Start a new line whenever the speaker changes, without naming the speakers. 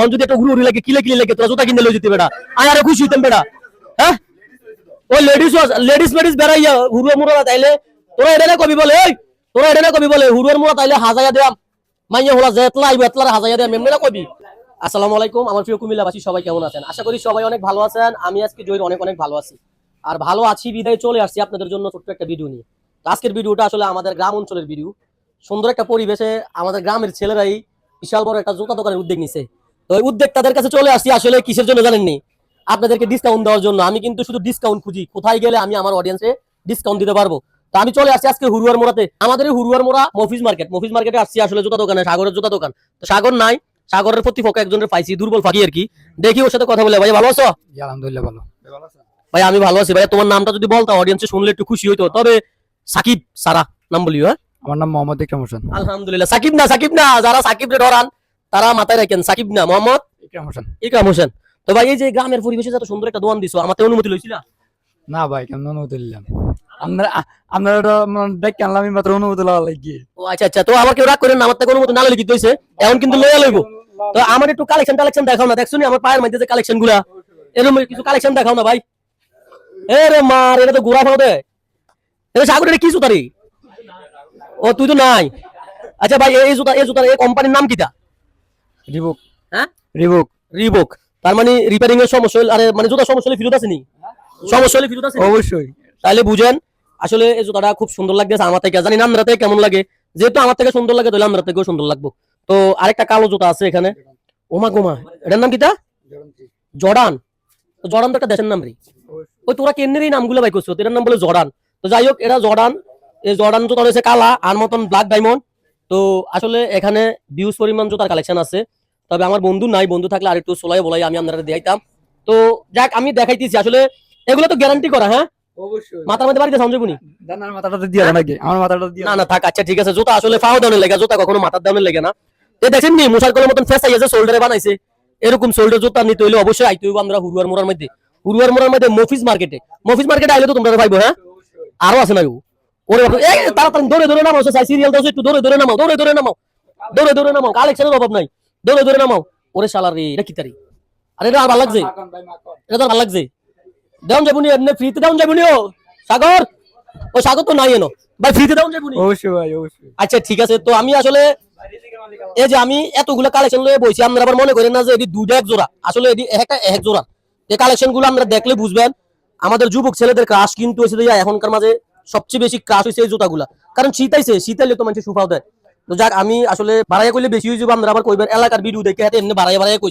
On যদি একটা ঘুরি লাগে কিলে কিলে লাগে তোরা জুতা কিনে লই যেতে বেটা আয় আরে খুশি হইতাম বেটা হ্যাঁ ও লেডিস বেড়াইয়া হুড়ুয়া মুড়া তাইলে তোরা এটা না কবি বলে এই তোরা এটা না কবি বলে হুড়ুয়ার মুড়া তাইলে হাজায়া দেয়াম মাইয়া হলা জেতলা আইব এতলার হাজায়া দেয়াম এমনি না কবি। আসসালামু আলাইকুম আমার প্রিয় কুমিল্লাবাসী সবাই কেমন আছেন? আশা করি সবাই অনেক ভালো আছেন। আমি আজকে জয়ের অনেক অনেক ভালো আছি আর ভালো আছি বিদায় চলে আসছি আপনাদের জন্য ছোট্ট একটা ভিডিও নিয়ে। আজকের ভিডিওটা আসলে আমাদের গ্রাম অঞ্চলের ভিডিও। সুন্দর একটা পরিবেশে আমাদের গ্রামের ছেলেরাই বিশাল বড় একটা জুতা দোকানের উদ্যোগ নিছে। তো এই উদ্যোগ তাদের কাছে চলে আসছি আসলে কিসের জন্য জানেননি? আপনাদেরকে ডিসকাউন্ট দেওয়ার জন্য। আমি কিন্তু শুধু ডিসকাউন্ট খুঁজি, কোথায় গেলে আমি আমার অডিয়েন্সে ডিসকাউন্ট দিতে পারবো। তো আমি চলে আসছি আজকে হুড়ুয়ার মোড়াতে, আমাদের হুড়ুয়ার মোড়া মফিজ মার্কেটে আসছি আসলে জুতা দোকানে, সাগরের জুতা দোকান। তো সাগর নাই, সাগরের প্রতিপক্ষ একজনের পাইছি, দুর্বল ফাঁকি আর কি। দেখি ওর সাথে কথা বলে। ভাই ভালো আছো?
আলহামদুলিল্লাহ ভালো।
ভাই আমি ভালো আছি। ভাই তোমার নামটা যদি বলতা অডিয়েন্সে শুনলে একটু খুশি হইতো। তবে সাকিব সারা নাম বলিও। হ্যাঁ
আমার নাম মোহাম্মদ ইকরাম হোসেন।
আলহামদুলিল্লাহ। সাকিব না, যারা সাকিব রে ডরান তারা মাথায় রাখেন, সাকিব না, মোহাম্মদ ইকরাম হোসেন। তো ভাই এই যে গ্রামের পরিবেশে এত সুন্দর একটা দোকান দিছো, আমার অনুমতি লইছিলা?
না ভাই, কেমন অনুমতি নিলাম? আপনারা দেখে আনলাম মাত্র অনুমতি লওয়া লাগি।
ও আচ্ছা, তো আমার কেউ রাগ করেন না, আমার থেকে অনুমতি না লইলে কি হইছে? এখন কিন্তু লইয়া লইব। তো আমার একটু কালেকশন দেখাও না, দেখছো নি আমার পায়ের মধ্যে যে কালেকশন গুলা, এরকম কিছু কালেকশন দেখাও না ভাই। এ রে মার, এটা তো ঘোরা ফাও দে। এটা সাগর, এটা কি জুতারি? ও তুই তো নাই। আচ্ছা ভাই এই জুতার এই কোম্পানির নাম কিটা?
রিবুক।
হ্যাঁ
রিবুক।
তার মানে রিপেয়ারিং এর সমস্যা হলে, আরে মানে জুতা সমস্যা হলে ফেরত আছে নি? সমস্যা হলে ফেরত আছে?
অবশ্যই।
তাহলে বুঝেন আসলে এই জুতাটা খুব সুন্দর লাগতেছে আমার থেকে, জানি না আমরা থেকে কেমন লাগে। যেহেতু আমার থেকে সুন্দর লাগে তাহলে আমরা থেকেও সুন্দর লাগবো। তো আরেকটা কালো জুতা আছে এখানে, ওমা গোমা, এটার নাম কিটা? জর্ডান। তো জর্ডান তো একটা দেশের নাম রে। ওই তোরা কেন্দ্রের এই নামগুলো বাই করছো, এটার নাম বলে জর্ডান। তো যাই হোক, এটা জর্ডান। এই জর্ডান জুতা রয়েছে কালা আর মতন ব্ল্যাক ডায়মন্ড। তো আসলে এখানে বিউজ পরিমাণ জুতার কালেকশন আছে। তবে আমার বন্ধু নাই, বন্ধু থাকলে আর একটু সোলাই বলাই আমি আপনারা দেখাইতাম। তো যাক আমি দেখাইতেছি। আসলে এগুলো তো গ্যারান্টি করা। হ্যাঁ
অবশ্যই।
মাথার মধ্যে বাড়িতে সাউন্ড যাবনি?
জানার মাথাটা দিয়ে দাও নাকি? আমার মাথাটা দিয়ে
না থাক। আচ্ছা ঠিক আছে, জুতা আসলে ফাও দাউনের লেগে, জুতা কখনো মাথার দাউনের লেগে না। এ দেখেন নি মুসার কলের মতন ফেস আইছে, শোল্ডারে বানাইছে। এরকম শোল্ডার জুতা নিতে হইলে অবশ্যই আইতে হইব আমরা হুড়ুয়ার মোড়ার মধ্যে মফিজ মার্কেটে আইলে তো তোমরা পাইবো। হ্যাঁ আরো আছে না ওরে এই তাড়াতাড়ি দৌড়ে নামাও, সিরিয়াল দাও একটু, দৌড়ে নামাও, কালেকশনের অভাব নাই, দৌড়ে নামাও। ওরে শালা রে, এটা কি তারি? আরে এটা আর ভালো লাগছে, এটা তো ভালো লাগছে। দেওন যাবনি এমনি ফ্রিতে দেওন যাবনি? ও সাগর, ও সাগর তো নাই এনো ভাই, ফ্রিতে দেওন যাবনি?
অবশ্যই ভাই, অবশ্যই।
আচ্ছা ঠিক আছে। তো আমি আসলে এই যে আমি এতগুলো কালেকশন লয়ে বইছি, আপনারা আবার মনে করেন না যে এটি দুইটা এক জোড়া, আসলে এটি একটা এক জোড়া। এই কালেকশন গুলো আপনারা দেখলে বুঝবেন আমাদের যুবক ছেলেদের ক্রাশ কিন্তু হয়েছে এখনকার মাঝে সবচেয়ে বেশি ক্রাশ হয়েছে এই জুতাগুলা। কারণ শীতাইলে তো মানুষ সুফাও দেয়। তো যাক আমি আসলে বাড়াইয়া করলে বেশি হয়ে যাবো, আপনারা আবার কইবেন এলাকার ভিডিও দেখে হাতে এমনি বাড়াইয়া কইছি।